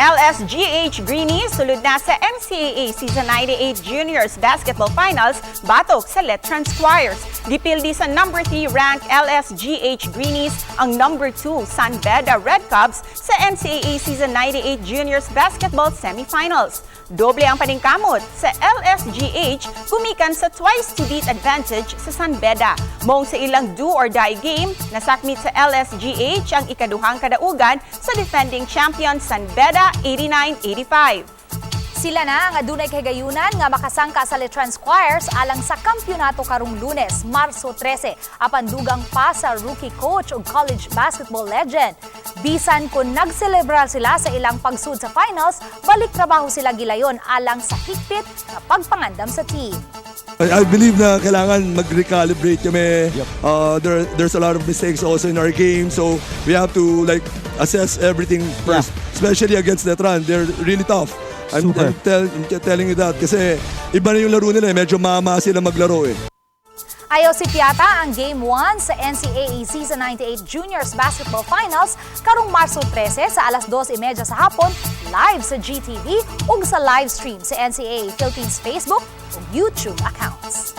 LSGH Greenies sulod na sa NCAA Season 98 Juniors Basketball Finals batok sa Letran Squires. Dipildi sa number 3 ranked LSGH Greenies ang number 2 San Beda Red Cubs sa NCAA Season 98 Juniors Basketball Semifinals. Doble ang paningkamot sa LSGH gumikan sa twice to beat advantage sa San Beda. Mong sa ilang do-or-die game, nasakmit sa LSGH ang ikaduhang kadaugan sa defending champion San Beda 89-85. Sila na ang adunay kahigayunan nga makasangka sa Letran Squires alang sa kampyonato karong Lunes, Marso 13. Apan dugang pa sa rookie coach ug college basketball legend. Bisan kung nagselebrar sila sa ilang pagsud sa finals, balik trabaho sila gilayon alang sa higpit nga pagpangandam sa team. I believe na kailangan mag-recalibrate kami. There's a lot of mistakes also in our game, so we have to assess everything first, especially against Letran. They're really tough. I'm telling you that kasi iba na yung laro nila, medyo mama sila maglaro eh. Ayaw si Piata ang Game 1 sa NCAA Season 98 Juniors Basketball Finals karong Marso 13 sa alas 2:30 sa hapon, live sa GTV ug sa live stream sa NCAA Philippines Facebook ug YouTube accounts.